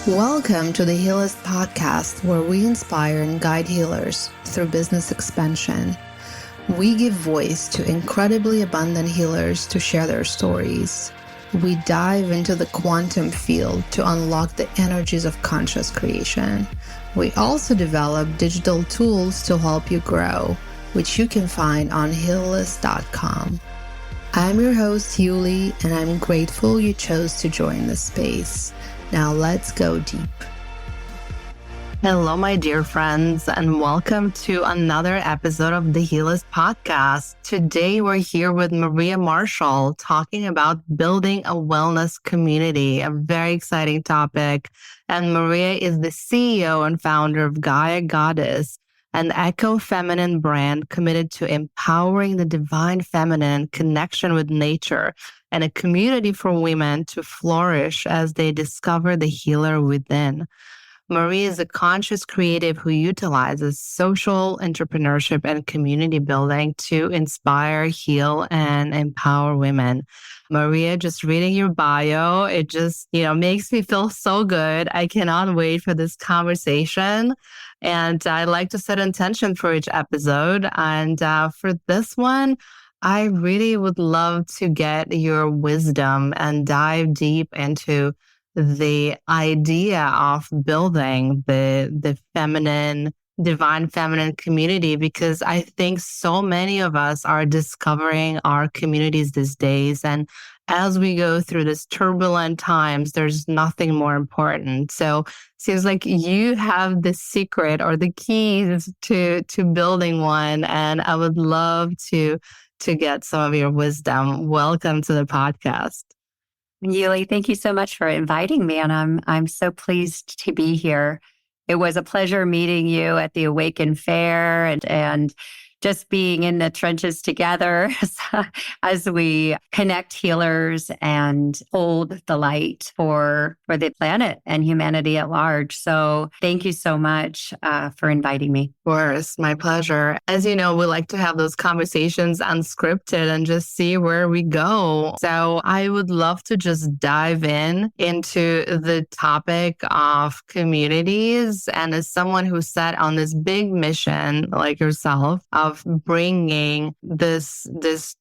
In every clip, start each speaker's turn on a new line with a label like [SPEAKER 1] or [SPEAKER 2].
[SPEAKER 1] Welcome to the Healist Podcast, where we inspire and guide healers through business expansion. We give voice to incredibly abundant healers to share their stories. We dive into the quantum field to unlock the energies of conscious creation. We also develop digital tools to help you grow, which you can find on healist.com. I'm your host, Yuli, and I'm grateful you chose to join this space. Now let's go deep. Hello, my dear friends, and welcome to another episode of the Healist Podcast. Today, we're here with Maria Marshall talking about building a wellness community, a very exciting topic. And Maria is the CEO and founder of Gaia Goddess, an eco-feminine brand committed to empowering the divine feminine connection with nature and a community for women to flourish as they discover the healer within. Marie is a conscious creative who utilizes social entrepreneurship and community building to inspire, heal, and empower women. Maria, just reading your bio, it just, makes me feel so good. I cannot wait for this conversation. And I like to set intention for each episode. And for this one, I really would love to get your wisdom and dive deep into the idea of building the feminine, divine feminine community, because I think so many of us are discovering our communities these days. And as we go through this turbulent times, there's nothing more important. So seems like you have the secret or the keys to building one. And I would love to get some of your wisdom. Welcome to the podcast.
[SPEAKER 2] Yuli, thank you so much for inviting me, and I'm so pleased to be here. It was a pleasure meeting you at the Awaken Fair and just being in the trenches together as we connect healers and hold the light for the planet and humanity at large. So thank you so much for inviting me.
[SPEAKER 1] Of course, my pleasure. As you know, we like to have those conversations unscripted and just see where we go. So I would love to just dive into the topic of communities. And as someone who set on this big mission, like yourself, of bringing this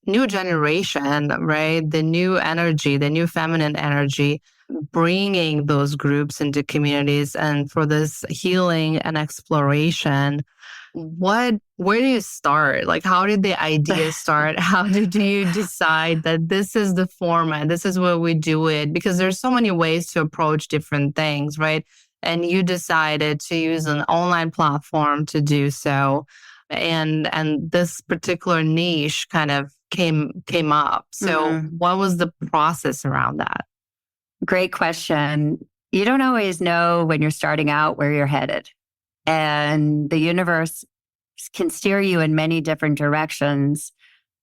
[SPEAKER 1] new generation, right? The new energy, the new feminine energy, bringing those groups into communities and for this healing and exploration. Where do you start? Like, how did the idea start? How did you decide that this is the format? This is where we do it? Because there's so many ways to approach different things, right? And you decided to use an online platform to do so. And this particular niche kind of came up. So what was the process around that?
[SPEAKER 2] Great question. You don't always know when you're starting out where you're headed. And the universe can steer you in many different directions.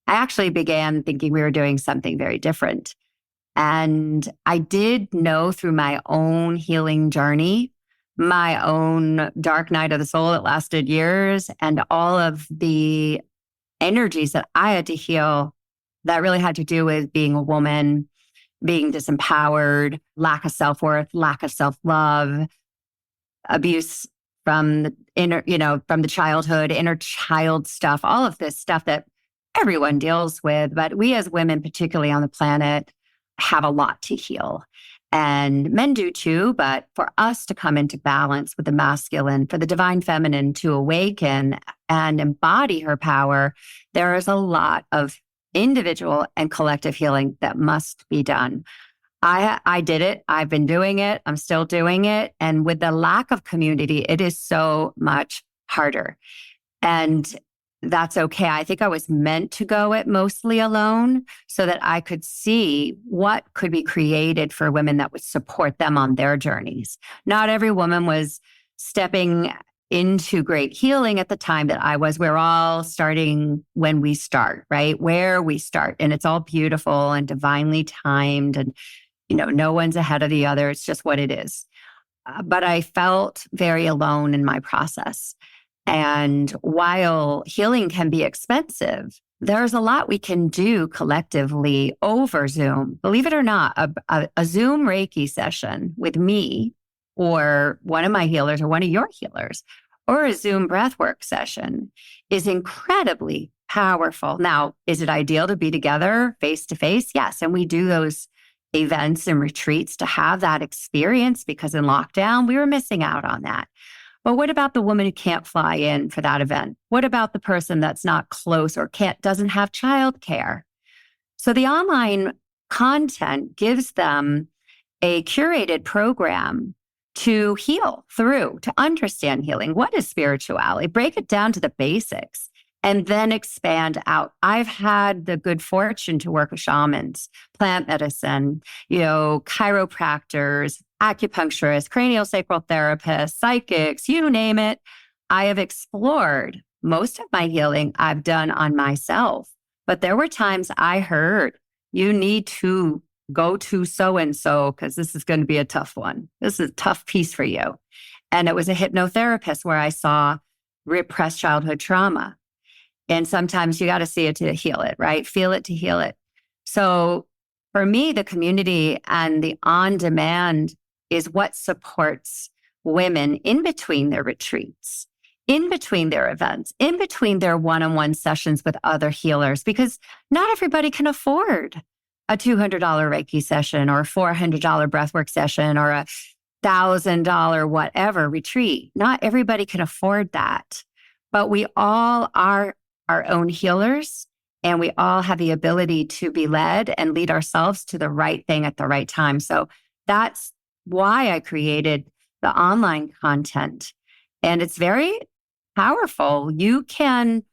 [SPEAKER 2] I actually began thinking we were doing something very different. And I did know through my own healing journey, my own dark night of the soul that lasted years, and all of the energies that I had to heal that really had to do with being a woman, being disempowered, lack of self-worth, lack of self-love, abuse from the from the childhood, inner child stuff, all of this stuff that everyone deals with. But we as women, particularly on the planet, have a lot to heal. And men do too, but for us to come into balance with the masculine, for the divine feminine to awaken and embody her power, there is a lot of individual and collective healing that must be done. I did it. I've been doing it. I'm still doing it. And with the lack of community, it is so much harder. And that's okay. I think I was meant to go it mostly alone so that I could see what could be created for women that would support them on their journeys. Not every woman was stepping into great healing at the time that I was. We're all starting when we start, right? Where we start. And it's all beautiful and divinely timed. And, no one's ahead of the other. It's just what it is. But I felt very alone in my process. And while healing can be expensive, there's a lot we can do collectively over Zoom. Believe it or not, a Zoom Reiki session with me or one of my healers or one of your healers or a Zoom breathwork session is incredibly powerful. Now, is it ideal to be together face to face? Yes. And we do those events and retreats to have that experience because in lockdown, we were missing out on that. But what about the woman who can't fly in for that event? What about the person that's not close or doesn't have childcare? So the online content gives them a curated program to heal through, to understand healing. What is spirituality? Break it down to the basics and then expand out. I've had the good fortune to work with shamans, plant medicine, chiropractors, acupuncturists, craniosacral therapists, psychics, you name it. I have explored most of my healing I've done on myself. But there were times I heard, you need to go to so-and-so because this is going to be a tough one. This is a tough piece for you. And it was a hypnotherapist where I saw repressed childhood trauma. And sometimes you got to see it to heal it, right? Feel it to heal it. So for me, the community and the on-demand is what supports women in between their retreats, in between their events, in between their one-on-one sessions with other healers, because not everybody can afford a $200 Reiki session or a $400 breathwork session or a $1,000 whatever retreat. Not everybody can afford that, but we all are our own healers and we all have the ability to be led and lead ourselves to the right thing at the right time. So that's why I created the online content. And it's very powerful. You can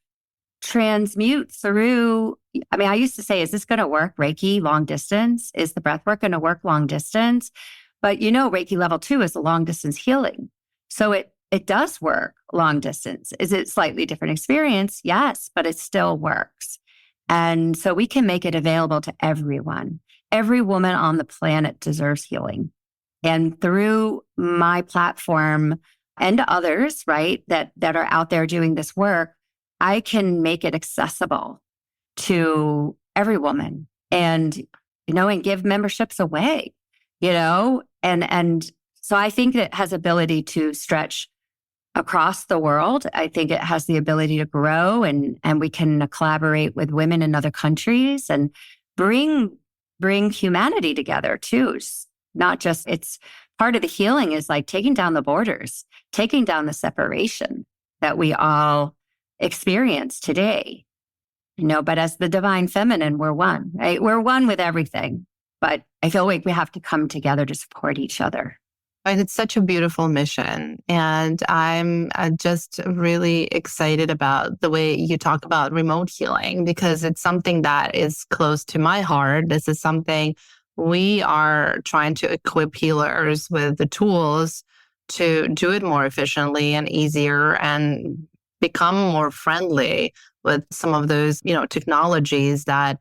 [SPEAKER 2] transmute through. I used to say, is this going to work? Reiki long distance? Is the breathwork going to work long distance? But Reiki level 2 is a long distance healing. So it does work long distance. Is it slightly different experience? Yes, but it still works. And so we can make it available to everyone. Every woman on the planet deserves healing. And through my platform and others, right, that are out there doing this work, I can make it accessible to every woman and give memberships away, and so I think it has ability to stretch across the world. I think it has the ability to grow and we can collaborate with women in other countries and bring humanity together too. Not just, it's part of the healing is like taking down the borders, taking down the separation that we all experience today. But as the divine feminine, we're one, right? We're one with everything. But I feel like we have to come together to support each other.
[SPEAKER 1] And it's such a beautiful mission. And I'm just really excited about the way you talk about remote healing, because it's something that is close to my heart. This is something we are trying to equip healers with the tools to do it more efficiently and easier and become more friendly with some of those, technologies that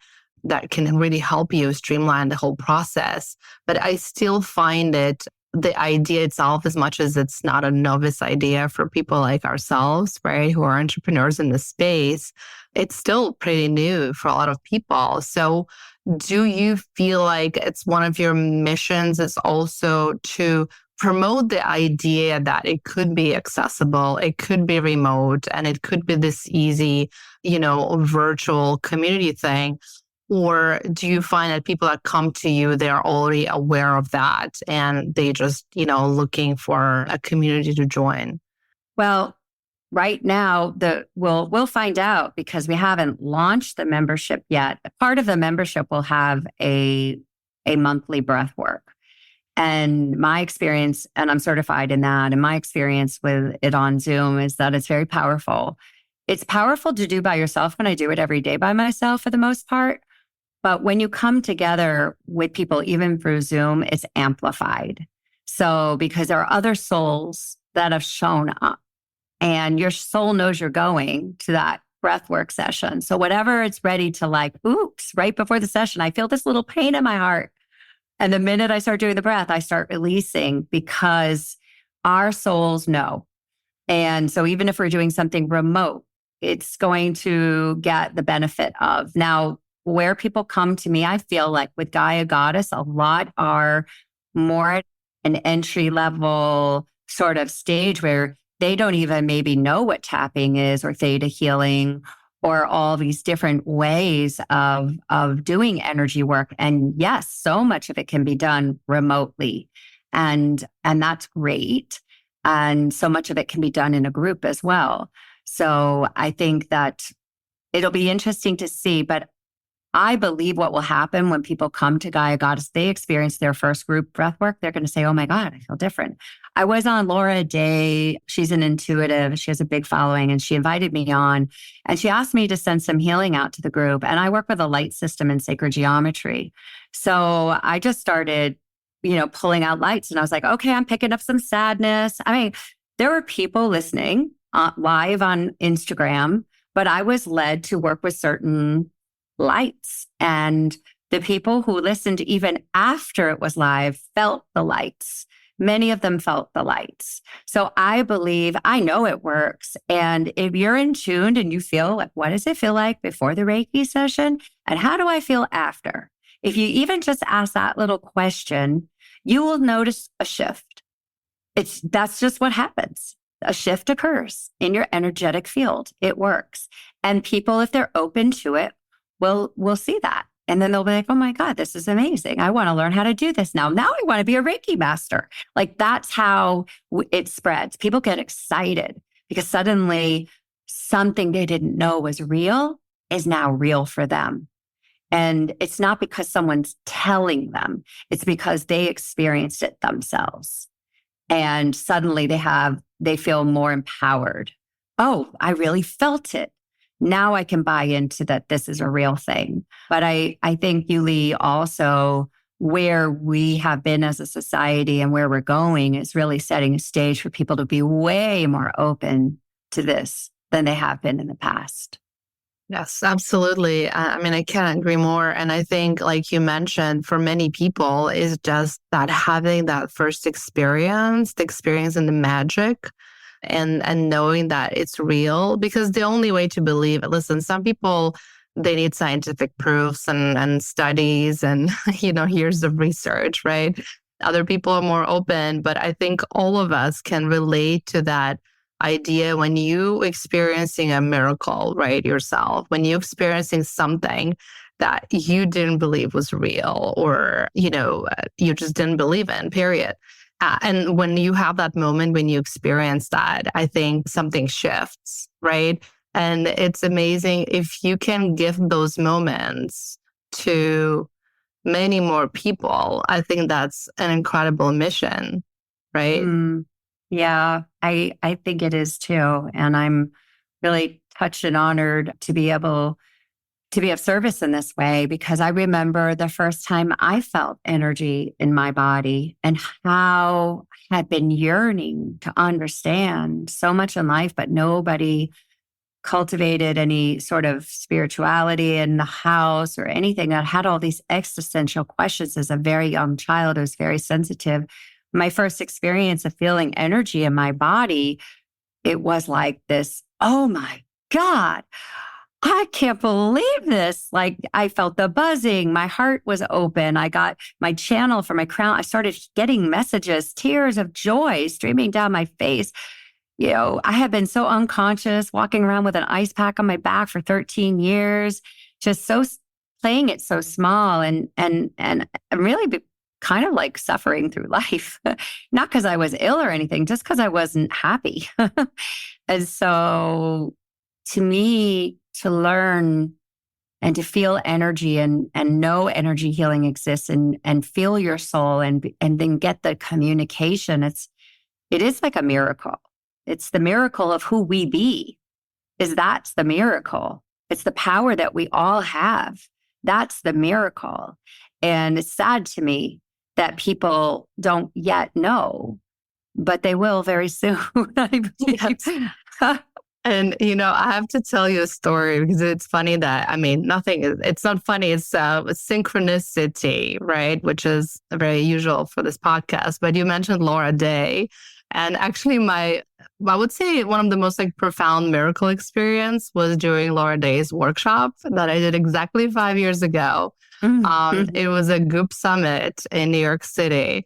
[SPEAKER 1] can really help you streamline the whole process. But I still find it, the idea itself, as much as it's not a novice idea for people like ourselves, right, who are entrepreneurs in the space, it's still pretty new for a lot of people. So do you feel like it's one of your missions is also to promote the idea that it could be accessible, it could be remote, and it could be this easy, virtual community thing? Or do you find that people that come to you, they're already aware of that and they just, looking for a community to join?
[SPEAKER 2] Well, right now, we'll find out because we haven't launched the membership yet. Part of the membership will have a monthly breath work. And my experience, and I'm certified in that, and my experience with it on Zoom is that it's very powerful. It's powerful to do by yourself, and I do it every day by myself for the most part. But when you come together with people, even through Zoom, it's amplified. So because there are other souls that have shown up and your soul knows you're going to that breathwork session. So whatever it's ready to oops, right before the session, I feel this little pain in my heart. And the minute I start doing the breath, I start releasing because our souls know. And so even if we're doing something remote, it's going to get the benefit of. Now, where people come to me, I feel like with Gaia Goddess, a lot are more an entry level sort of stage where they don't even maybe know what tapping is or theta healing or all these different ways of doing energy work. And yes, so much of it can be done remotely. And that's great. And so much of it can be done in a group as well. So I think that it'll be interesting to see, but I believe what will happen when people come to Gaia Goddess, they experience their first group breath work, they're going to say, oh my God, I feel different. I was on Laura Day. She's an intuitive. She has a big following, and she invited me on, and she asked me to send some healing out to the group. And I work with a light system in sacred geometry. So I just started, pulling out lights, and I was like, okay, I'm picking up some sadness. I mean, there were people listening live on Instagram, but I was led to work with certain lights. And the people who listened even after it was live felt the lights. Many of them felt the lights. So I know it works. And if you're in tuned and you feel like, what does it feel like before the Reiki session? And how do I feel after? If you even just ask that little question, you will notice a shift. That's just what happens. A shift occurs in your energetic field. It works. And people, if they're open to it, we'll see that. And then they'll be like, oh my God, this is amazing. I want to learn how to do this now. Now I want to be a Reiki master. Like that's how it spreads. People get excited because suddenly something they didn't know was real is now real for them. And it's not because someone's telling them. It's because they experienced it themselves. And suddenly they feel more empowered. Oh, I really felt it. Now I can buy into that this is a real thing. But I think, Yuli, also where we have been as a society and where we're going is really setting a stage for people to be way more open to this than they have been in the past.
[SPEAKER 1] Yes, absolutely. I mean, I can't agree more. And I think, like you mentioned, for many people, is just that having that first experience, the experience in the magic, and knowing that it's real, because the only way to believe it, listen, some people, they need scientific proofs and studies and, years of research, right? Other people are more open, but I think all of us can relate to that idea when you experiencing a miracle, right? Yourself, when you experiencing something that you didn't believe was real or, you just didn't believe in, period. And when you have that moment, when you experience that, I think something shifts, right? And it's amazing if you can give those moments to many more people. I think that's an incredible mission, right?
[SPEAKER 2] Yeah, I think it is too. And I'm really touched and honored to be able to be of service in this way, because I remember the first time I felt energy in my body and how I had been yearning to understand so much in life, but nobody cultivated any sort of spirituality in the house or anything. I had all these existential questions as a very young child. I was very sensitive. My first experience of feeling energy in my body, it was like this, oh my God, I can't believe this. Like I felt the buzzing. My heart was open. I got my channel for my crown. I started getting messages, tears of joy streaming down my face. I had been so unconscious, walking around with an ice pack on my back for 13 years, just so playing it so small and really kind of like suffering through life, not because I was ill or anything, just because I wasn't happy. And so to me, to learn and to feel energy and know energy healing exists and feel your soul and then get the communication, it is like a miracle. It's the miracle of who we be. That's the miracle. It's the power that we all have. That's the miracle. And it's sad to me that people don't yet know, but they will very soon. I believe.
[SPEAKER 1] And, I have to tell you a story because it's funny that, it's not funny. It's synchronicity, right? Which is very usual for this podcast. But you mentioned Laura Day. And actually I would say one of the most profound miracle experience was during Laura Day's workshop that I did exactly 5 years ago. It was a Goop Summit in New York City.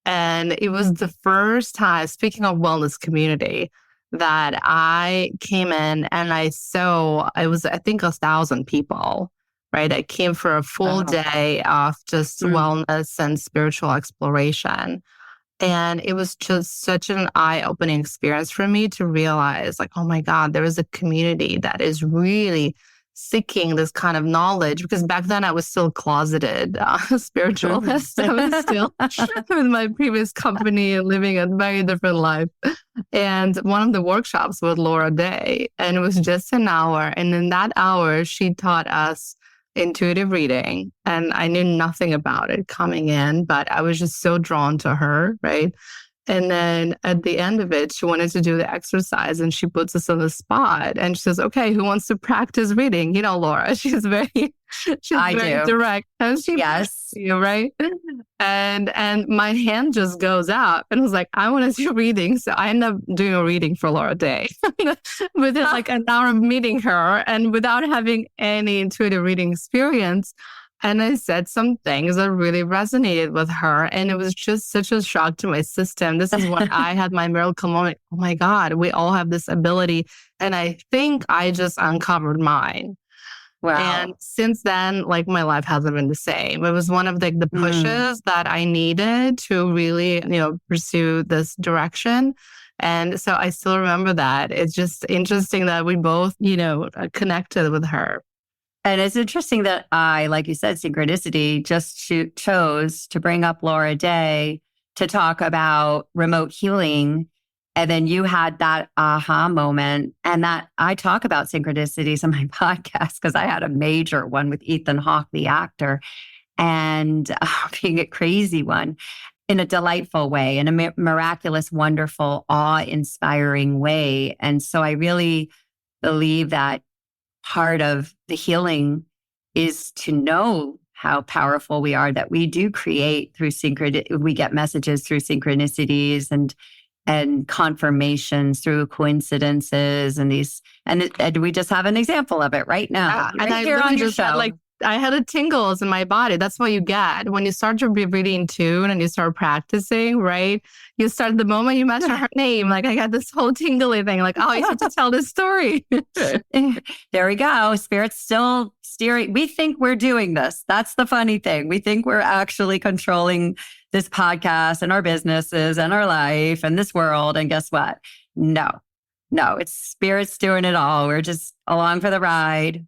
[SPEAKER 1] And it was the first time, speaking of wellness community, that I came in and I saw, it was, I think, 1,000 people, right? I came for a full
[SPEAKER 2] Wow.
[SPEAKER 1] day of just wellness and spiritual exploration. And it was just such an eye-opening experience for me to realize, like, oh my God, there is a community that is really seeking this kind of knowledge. Because back then I was still closeted spiritualist. I was still with my previous company and living a very different life. And one of the workshops with Laura Day, and it was just an hour. And in that hour, she taught us intuitive reading, and I knew nothing about it coming in, but I was just so drawn to her, right? And then at the end of it, she wanted to do the exercise, and she puts us on the spot and she says, okay, who wants to practice reading? You know, Laura, she's very direct. And she
[SPEAKER 2] Yes.
[SPEAKER 1] you, right? And my hand just goes up and I was like, I want to do reading. So I end up doing a reading for Laura Day within like an hour of meeting her and without having any intuitive reading experience. And I said some things that really resonated with her. And it was just such a shock to my system. This is when I had my miracle moment. Oh my God, we all have this ability. And I think I just uncovered mine.
[SPEAKER 2] Wow.
[SPEAKER 1] And since then, like, my life hasn't been the same. It was one of the pushes that I needed to really, pursue this direction. And so I still remember that. It's just interesting that we both, connected with her.
[SPEAKER 2] And it's interesting that I, like you said, synchronicity, just chose to bring up Laura Day to talk about remote healing. And then you had that aha moment. And that I talk about synchronicities on my podcast because I had a major one with Ethan Hawke, the actor, and being a crazy one in a delightful way, in a miraculous, wonderful, awe-inspiring way. And so I really believe that part of the healing is to know how powerful we are, that we do create through we get messages through synchronicities and confirmations through coincidences and and we just have an example of it right now.
[SPEAKER 1] And I here on your show. I had a tingles in my body. That's what you get when you start to be really in tune and you start practicing, right? You start the moment you mention her name, like I got this whole tingly thing, like, oh, you have to tell this story.
[SPEAKER 2] There we go. Spirit's still steering. We think we're doing this. That's the funny thing. We think we're actually controlling this podcast and our businesses and our life and this world. And guess what? No, it's Spirit's doing it all. We're just along for the ride.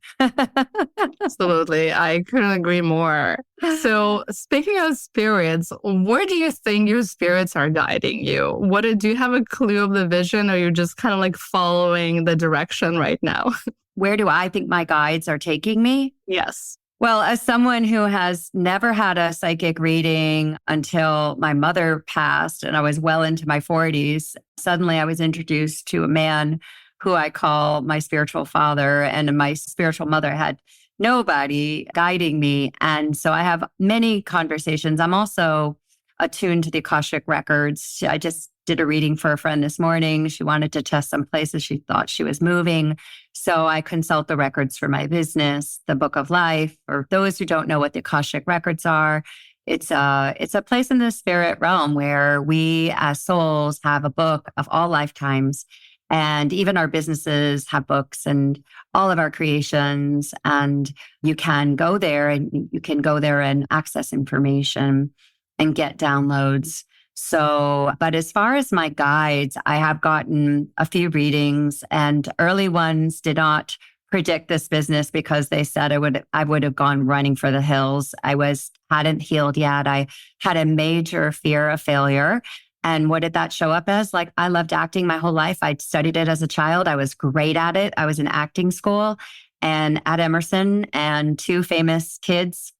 [SPEAKER 1] Absolutely. I couldn't agree more. So speaking of spirits, where do you think your spirits are guiding you? Do you have a clue of the vision, or you're just kind of like following the direction right now?
[SPEAKER 2] Where do I think my guides are taking me?
[SPEAKER 1] Yes.
[SPEAKER 2] Well, as someone who has never had a psychic reading until my mother passed and I was well into my 40s, suddenly I was introduced to a man who I call my spiritual father, and my spiritual mother had nobody guiding me. And so I have many conversations. I'm also attuned to the Akashic records. I just did a reading for a friend this morning. She wanted to test some places she thought she was moving. So I consult the records for my business, the Book of Life. For those who don't know what the Akashic records are, it's a place in the spirit realm where we as souls have a book of all lifetimes. And even our businesses have books and all of our creations. And you can go there and access information and get downloads. So, but as far as my guides, I have gotten a few readings, and early ones did not predict this business because they said I would have gone running for the hills. Hadn't healed yet. I had a major fear of failure. And what did that show up as? Like, I loved acting my whole life. I studied it as a child. I was great at it. I was in acting school and at Emerson, and two famous kids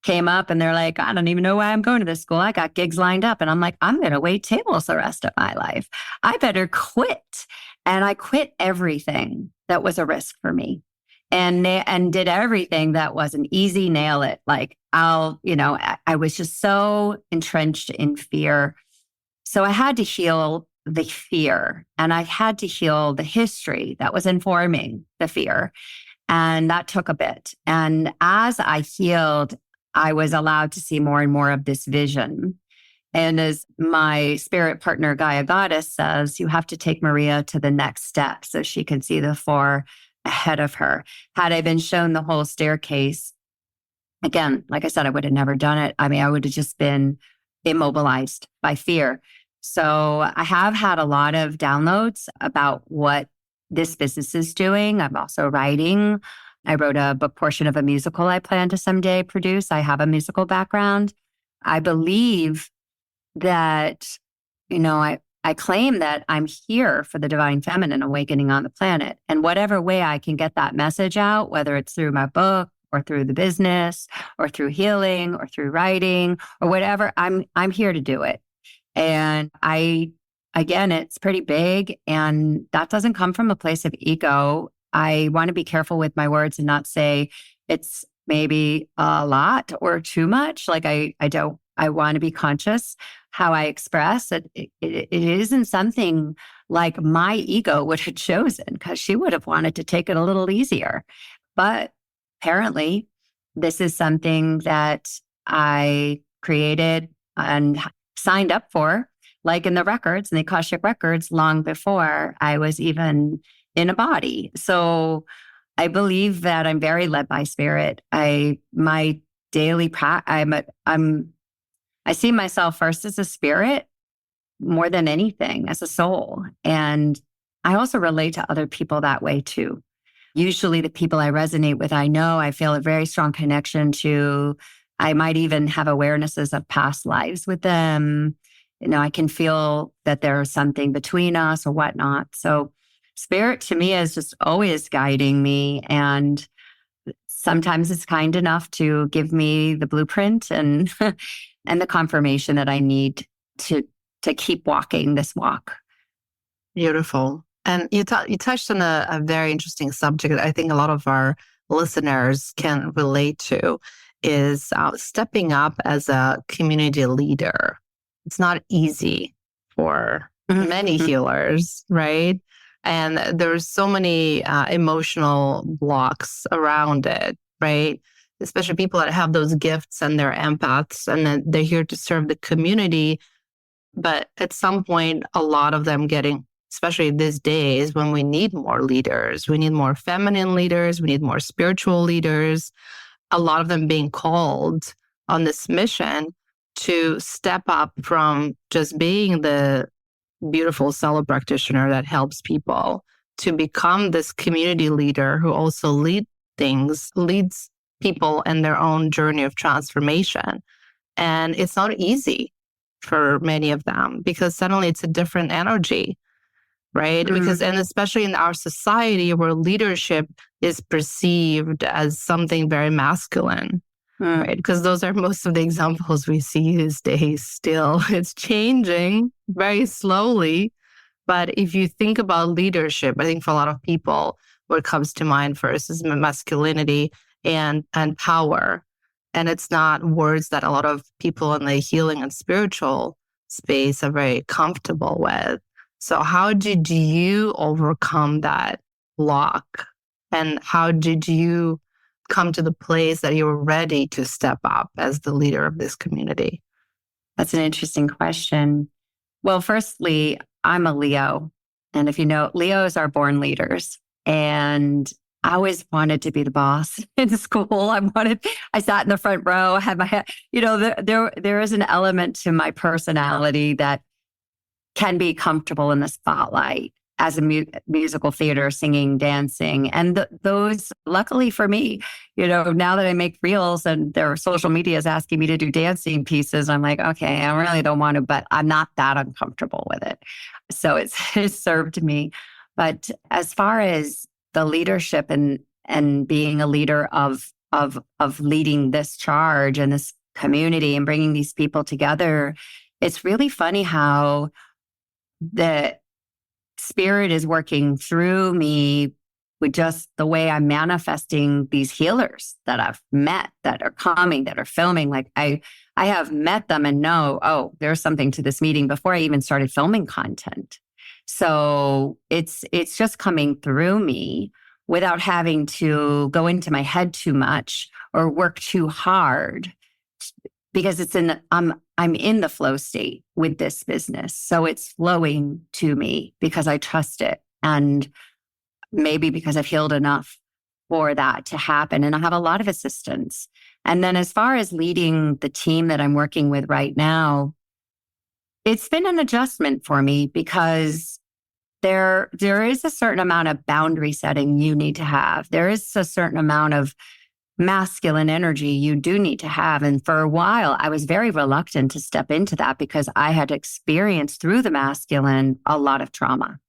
[SPEAKER 2] came up and they're like, I don't even know why I'm going to this school. I got gigs lined up. And I'm like, I'm going to wait tables the rest of my life. I better quit. And I quit everything that was a risk for me and did everything that was an easy nail it. Like I was just so entrenched in fear. So I had to heal the fear, and I had to heal the history that was informing the fear. And that took a bit. And as I healed, I was allowed to see more and more of this vision. And as my spirit partner, Gaia Goddess, says, you have to take Maria to the next step so she can see the four ahead of her. Had I been shown the whole staircase, again, like I said, I would have never done it. I mean, I would have just been immobilized by fear. So I have had a lot of downloads about what this business is doing. I'm also writing. I wrote a book portion of a musical I plan to someday produce. I have a musical background. I believe that, I claim that I'm here for the divine feminine awakening on the planet. And whatever way I can get that message out, whether it's through my book or through the business or through healing or through writing or whatever, I'm here to do it. And again, it's pretty big, and that doesn't come from a place of ego. I want to be careful with my words and not say it's maybe a lot or too much. Like I want to be conscious how I express it. It isn't something like my ego would have chosen, because she would have wanted to take it a little easier. But apparently, this is something that I created and signed up for, like in the records, in the Akashic records, long before I was even in a body. So I believe that I'm very led by spirit. My daily practice, I see myself first as a spirit more than anything, as a soul. And I also relate to other people that way too. Usually the people I resonate with, I feel a very strong connection to. I might even have awarenesses of past lives with them. I can feel that there's something between us or whatnot. So spirit to me is just always guiding me. And sometimes it's kind enough to give me the blueprint and and the confirmation that I need to keep walking this walk.
[SPEAKER 1] Beautiful. And you touched on a very interesting subject that I think a lot of our listeners can relate to, is stepping up as a community leader. It's not easy for many healers, right? And there's so many emotional blocks around it, right? Especially people that have those gifts and they're empaths and then they're here to serve the community. But at some point, a lot of them getting, especially these days when we need more leaders, we need more feminine leaders, we need more spiritual leaders, a lot of them being called on this mission to step up from just being the beautiful solo practitioner that helps people to become this community leader who also leads people in their own journey of transformation. And it's not easy for many of them because suddenly it's a different energy, right? Because, and especially in our society where leadership is perceived as something very masculine, right? Because those are most of the examples we see these days still. It's changing very slowly. But if you think about leadership, I think for a lot of people, what comes to mind first is masculinity and power. And it's not words that a lot of people in the healing and spiritual space are very comfortable with. So how did you overcome that block? And how did you come to the place that you were ready to step up as the leader of this community?
[SPEAKER 2] That's an interesting question. Well, firstly, I'm a Leo. And if you know, Leos are born leaders. And I always wanted to be the boss in school. I sat in the front row, had my head, there is an element to my personality that can be comfortable in the spotlight as a musical theater, singing, dancing. And those, luckily for me, now that I make reels and their social media is asking me to do dancing pieces, I'm like, okay, I really don't want to, but I'm not that uncomfortable with it. So it's served me. But as far as the leadership and being a leader of leading this charge and this community and bringing these people together, it's really funny how the spirit is working through me with just the way I'm manifesting these healers that I've met, that are coming, that are filming. Like I have met them and know, oh, there's something to this meeting before I even started filming content. So it's just coming through me without having to go into my head too much or work too hard, because I'm in the flow state with this business. So it's flowing to me because I trust it. And maybe because I've healed enough for that to happen. And I have a lot of assistance. And then as far as leading the team that I'm working with right now, it's been an adjustment for me because there is a certain amount of boundary setting you need to have. There is a certain amount of masculine energy you do need to have. And for a while, I was very reluctant to step into that because I had experienced through the masculine a lot of trauma.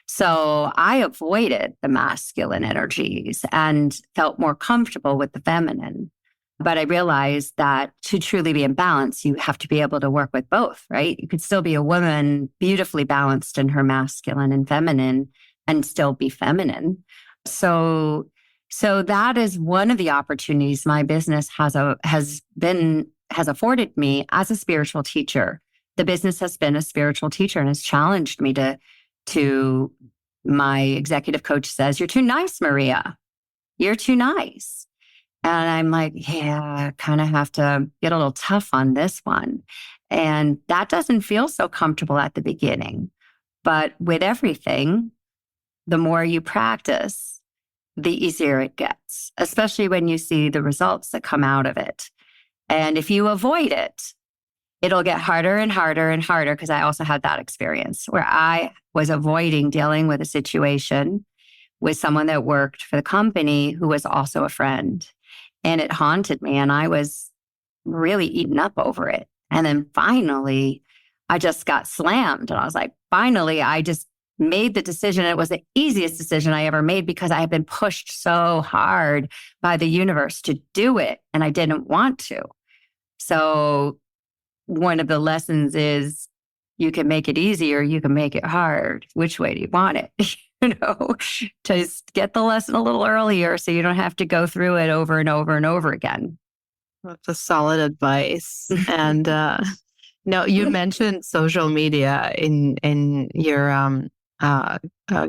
[SPEAKER 2] So I avoided the masculine energies and felt more comfortable with the feminine. But I realized that to truly be in balance, you have to be able to work with both, right? You could still be a woman beautifully balanced in her masculine and feminine and still be feminine. So that is one of the opportunities my business has afforded me as a spiritual teacher. The business has been a spiritual teacher and has challenged me to my executive coach says, "You're too nice, Maria. You're too nice." And I'm like, yeah, I kind of have to get a little tough on this one. And that doesn't feel so comfortable at the beginning. But with everything, the more you practice, the easier it gets, especially when you see the results that come out of it. And if you avoid it, it'll get harder and harder and harder, because I also had that experience where I was avoiding dealing with a situation with someone that worked for the company who was also a friend. And it haunted me, and I was really eaten up over it. And then finally, I just got slammed. And I was like, finally, I just made the decision. It was the easiest decision I ever made because I had been pushed so hard by the universe to do it, and I didn't want to. So one of the lessons is you can make it easy or you can make it hard. Which way do you want it? Just get the lesson a little earlier so you don't have to go through it over and over and over again.
[SPEAKER 1] That's a solid advice. And you mentioned social media in your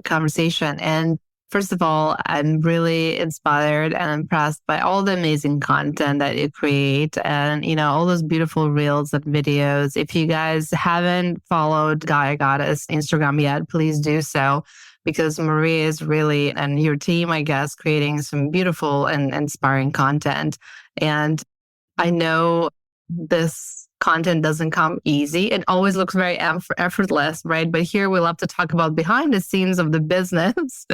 [SPEAKER 1] conversation. And first of all, I'm really inspired and impressed by all the amazing content that you create and, all those beautiful reels and videos. If you guys haven't followed Gaia Goddess Instagram yet, please do so, because Maria is really, and your team, I guess, creating some beautiful and inspiring content. And I know this content doesn't come easy. It always looks very effortless, right? But here we love to talk about behind the scenes of the business.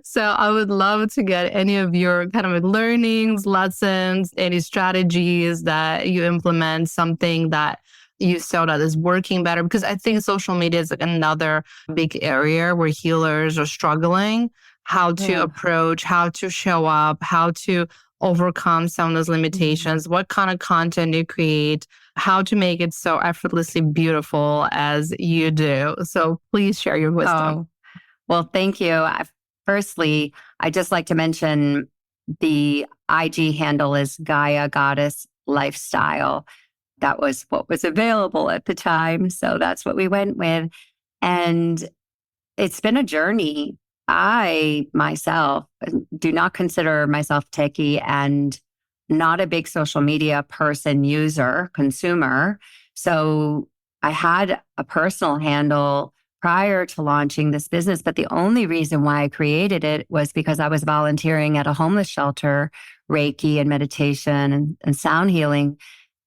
[SPEAKER 1] So I would love to get any of your kind of learnings, lessons, any strategies that you implement, something that you saw that is working better, because I think social media is like another big area where healers are struggling, how to approach, how to show up, how to overcome some of those limitations, what kind of content you create, how to make it so effortlessly beautiful as you do. So please share your wisdom.
[SPEAKER 2] Oh, well, thank you. Firstly, I'd just like to mention the IG handle is Gaia Goddess Lifestyle. That was what was available at the time. So that's what we went with. And it's been a journey. I myself do not consider myself techie and not a big social media person, user, consumer. So I had a personal handle prior to launching this business, but the only reason why I created it was because I was volunteering at a homeless shelter, Reiki and meditation and sound healing.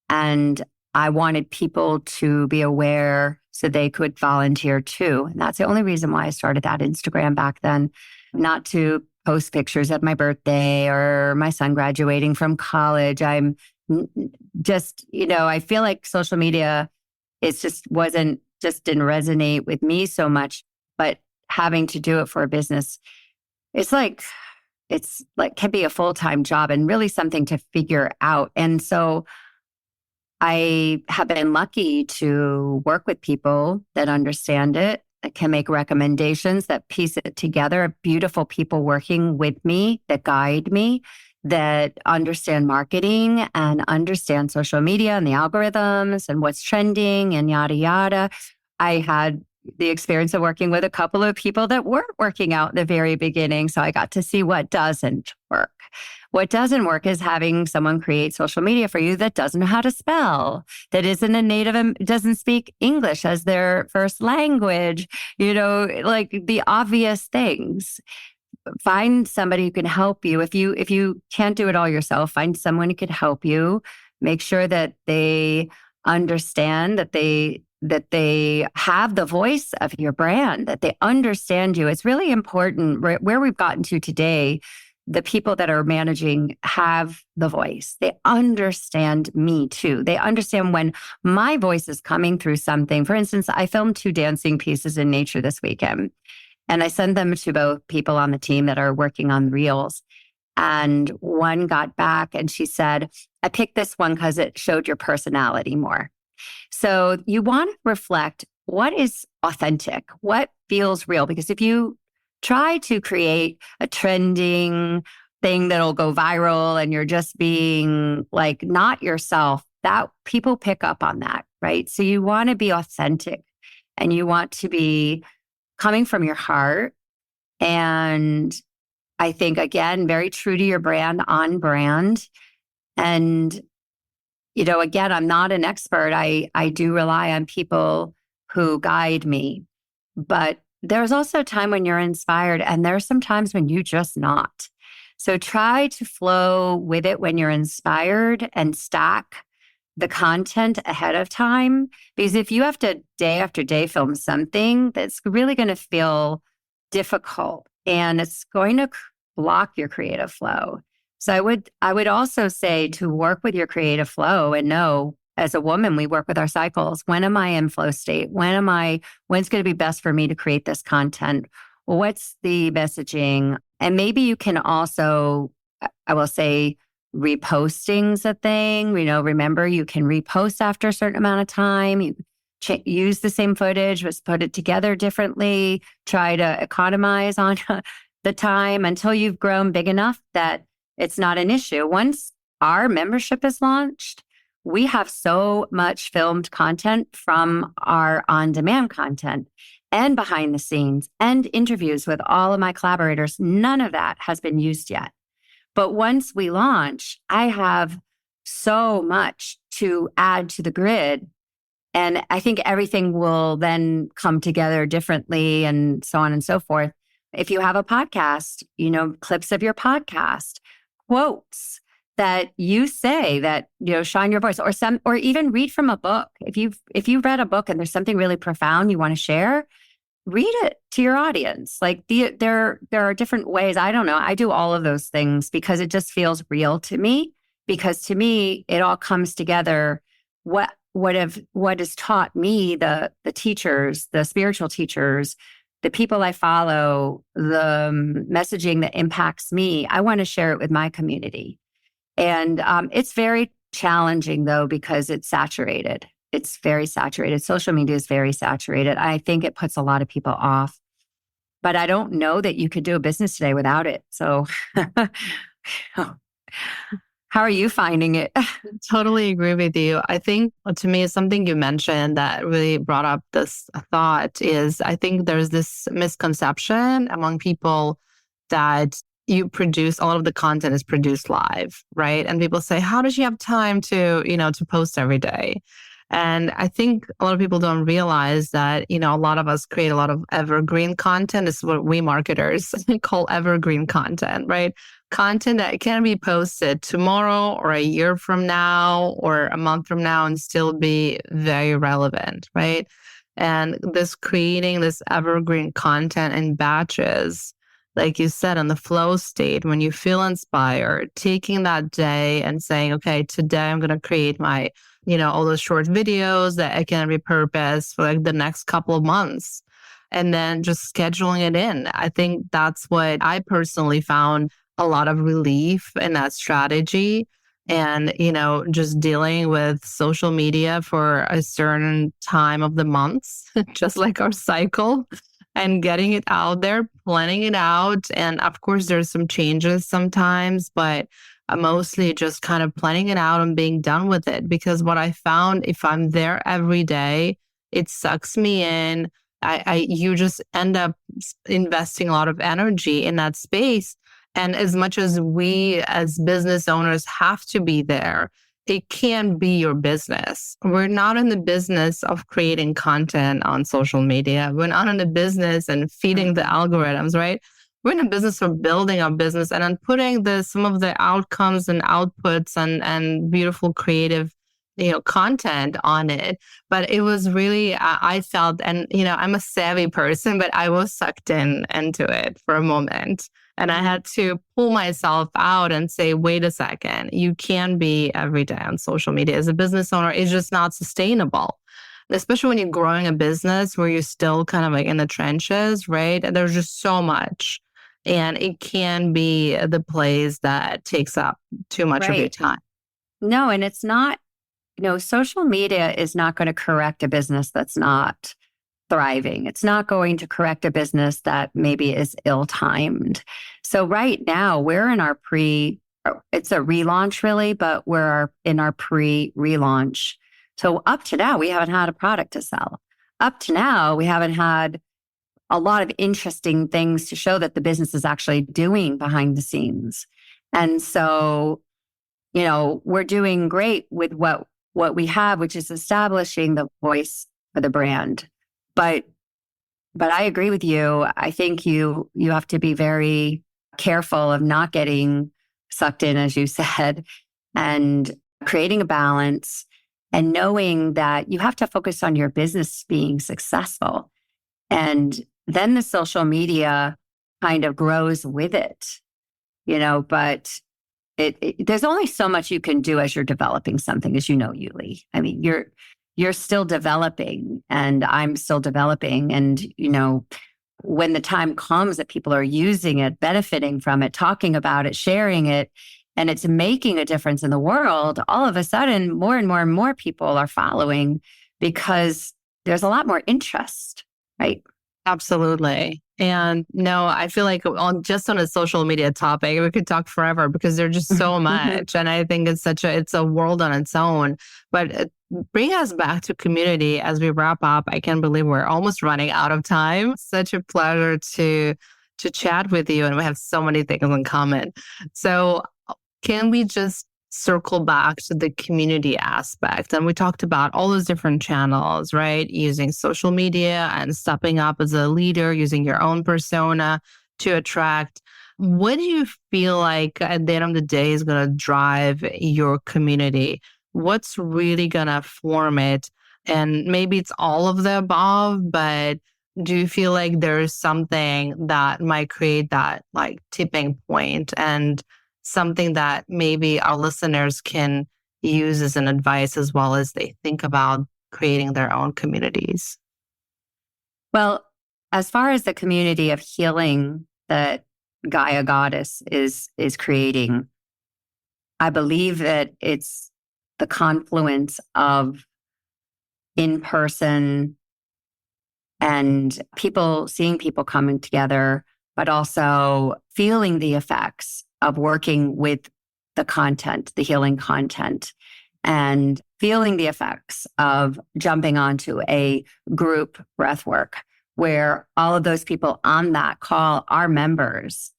[SPEAKER 2] And I wanted people to be aware so they could volunteer too. And that's the only reason why I started that Instagram back then, not to post pictures of my birthday or my son graduating from college. I'm just, I feel like social media, didn't resonate with me so much, but having to do it for a business, it's like can be a full-time job and really something to figure out. And so I have been lucky to work with people that understand it, that can make recommendations, that piece it together, beautiful people working with me, that guide me, that understand marketing and understand social media and the algorithms and what's trending and yada, yada. I had, the experience of working with a couple of people that weren't working out in the very beginning. So I got to see what doesn't work. What doesn't work is having someone create social media for you that doesn't know how to spell, that isn't a native, doesn't speak English as their first language, like the obvious things. Find somebody who can help you. If you can't do it all yourself, find someone who can help you. Make sure that they understand that they have the voice of your brand, that they understand you. It's really important where we've gotten to today. The people that are managing have the voice. They understand me too. They understand when my voice is coming through something. For instance, I filmed 2 dancing pieces in nature this weekend, and I sent them to both people on the team that are working on reels. And one got back and she said, I picked this one because it showed your personality more. So you want to reflect what is authentic, what feels real, because if you try to create a trending thing that'll go viral and you're just being like not yourself, that people pick up on that, right? So you want to be authentic and you want to be coming from your heart. And I think, again, very true to your brand, on brand. And, again, I'm not an expert. I do rely on people who guide me. But there's also a time when you're inspired, and there's some times when you're just not. So try to flow with it when you're inspired and stack the content ahead of time. Because if you have to day after day film something, that's really going to feel difficult and it's going to block your creative flow. So I would also say to work with your creative flow and know, as a woman, we work with our cycles. When am I in flow state? When's going to be best for me to create this content? What's the messaging? And maybe you can also, I will say, reposting's a thing. Remember, you can repost after a certain amount of time. You use the same footage, but put it together differently. Try to economize on the time until you've grown big enough that it's not an issue. Once our membership is launched, we have so much filmed content from our on-demand content and behind the scenes and interviews with all of my collaborators. None of that has been used yet. But once we launch, I have so much to add to the grid. And I think everything will then come together differently and so on and so forth. If you have a podcast, clips of your podcast, quotes that you say that, shine your voice, or even read from a book. If you've read a book and there's something really profound you want to share, read it to your audience. Like there are different ways. I don't know. I do all of those things because it just feels real to me. Because to me, it all comes together. What has taught me, the teachers, the spiritual teachers, the people I follow, the messaging that impacts me, I want to share it with my community. And it's very challenging, though, because it's saturated. It's very saturated. Social media is very saturated. I think it puts a lot of people off. But I don't know that you could do a business today without it. So how are you finding it?
[SPEAKER 1] Totally agree with you. I think to me, something you mentioned that really brought up this thought is I think there's this misconception among people that you produce, a lot of the content is produced live, right? And people say, how does she have time to post every day? And I think a lot of people don't realize that, a lot of us create a lot of evergreen content. This is what we marketers call evergreen content, right? Content that can be posted tomorrow or a year from now or a month from now and still be very relevant, right? And creating this evergreen content in batches, like you said, in the flow state, when you feel inspired, taking that day and saying, okay, today I'm going to create my, all those short videos that I can repurpose for like the next couple of months. And then just scheduling it in. I think that's what I personally found a lot of relief in that strategy. And, just dealing with social media for a certain time of the months, just like our cycle, and getting it out there, planning it out. And of course, there's some changes sometimes, but mostly just kind of planning it out and being done with it. Because what I found, if I'm there every day, it sucks me in. you just end up investing a lot of energy in that space. And as much as we as business owners have to be there, it can be your business. We're not in the business of creating content on social media. We're not in the business and feeding the algorithms, right? We're in the business of building our business and then putting some of the outcomes and outputs and beautiful creative, content on it. But it was really, I felt, and I'm a savvy person, but I was sucked into it for a moment. And I had to pull myself out and say, wait a second, you can be every day on social media. As a business owner, it's just not sustainable. Especially when you're growing a business where you're still kind of like in the trenches, right? And there's just so much. And it can be the place that takes up too much of your time.
[SPEAKER 2] No, and it's not, social media is not going to correct a business that's not thriving. It's not going to correct a business that maybe is ill-timed. So right now we're in our it's a relaunch really, but we're in our pre-relaunch. So up to now, we haven't had a product to sell. Up to now, we haven't had a lot of interesting things to show that the business is actually doing behind the scenes. And so, we're doing great with what we have, which is establishing the voice for the brand. But I agree with you. I think you have to be very careful of not getting sucked in, as you said, and creating a balance and knowing that you have to focus on your business being successful. And then the social media kind of grows with it, but there's only so much you can do as you're developing something, as you know, Yuli. I mean, you're still developing and I'm still developing. And, when the time comes that people are using it, benefiting from it, talking about it, sharing it, and it's making a difference in the world, all of a sudden, more and more and more people are following because there's a lot more interest, right?
[SPEAKER 1] Absolutely. And no, I feel like just on a social media topic, we could talk forever because there's just so much. And I think it's a world on its own. But bring us back to community as we wrap up. I can't believe we're almost running out of time. Such a pleasure to chat with you. And we have so many things in common. So can we just circle back to the community aspect? And we talked about all those different channels, right? Using social media and stepping up as a leader, using your own persona to attract. What do you feel like at the end of the day is going to drive your community? What's really going to form it? And maybe it's all of the above, but do you feel like there's something that might create that like tipping point and something that maybe our listeners can use as an advice as well as they think about creating their own communities?
[SPEAKER 2] Well, as far as the community of healing that Gaia Goddess is creating, I believe that it's the confluence of in-person and seeing people coming together, but also feeling the effects of working with the content, the healing content, and feeling the effects of jumping onto a group breathwork where all of those people on that call are members.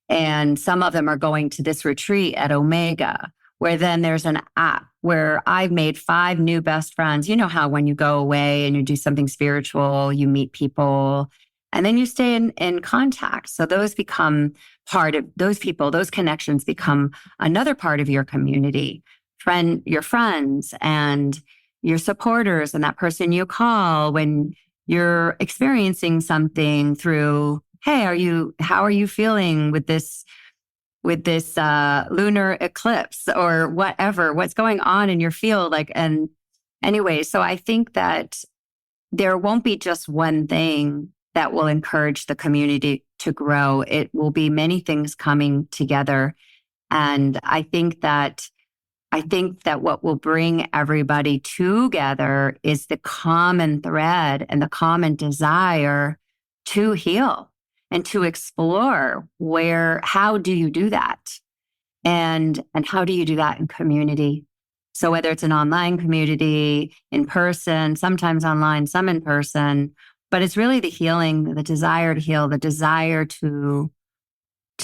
[SPEAKER 2] And some of them are going to this retreat at Omega, where then there's an app where I've made 5 new best friends. You know how when you go away and you do something spiritual, you meet people, and then you stay in contact. So those become part of those people, those connections become another part of your community, your friends and your supporters, and that person you call when you're experiencing something through, hey, how are you feeling with this lunar eclipse or what's going on in your field? And anyway, so I think that there won't be just one thing that will encourage the community to grow. It will be many things coming together. And I think that what will bring everybody together is the common thread and the common desire to heal and to explore how do you do that? And how do you do that in community? So whether it's an online community, in person, sometimes online, some in person, But it's really the healing, the desire to heal, the desire to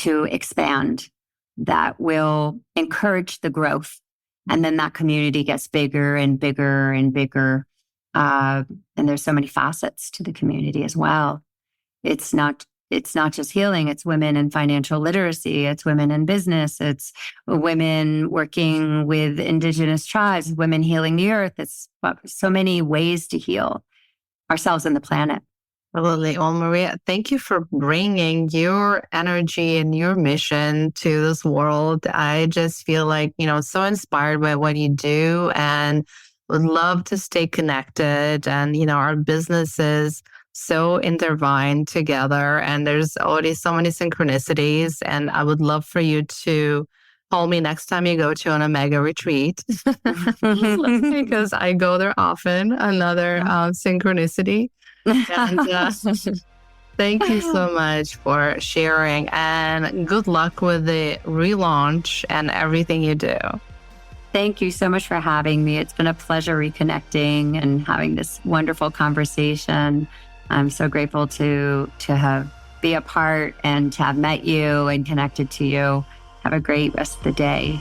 [SPEAKER 2] expand that will encourage the growth. And then that community gets bigger and bigger and bigger. And there's so many facets to the community as well. It's not just healing. It's women in financial literacy. It's women in business. It's women working with indigenous tribes, women healing the earth. It's so many ways to heal ourselves and the planet.
[SPEAKER 1] Absolutely. Well, Maria, thank you for bringing your energy and your mission to this world. I just feel like, so inspired by what you do and would love to stay connected. And, our businesses so intertwined together, and there's already so many synchronicities. And I would love for you to call me next time you go to an Omega retreat because I go there often. Another synchronicity. And thank you so much for sharing, and good luck with the relaunch and everything you do.
[SPEAKER 2] Thank you so much for having me. It's been a pleasure reconnecting and having this wonderful conversation. I'm so grateful to be a part and to have met you and connected to you. Have a great rest of the day.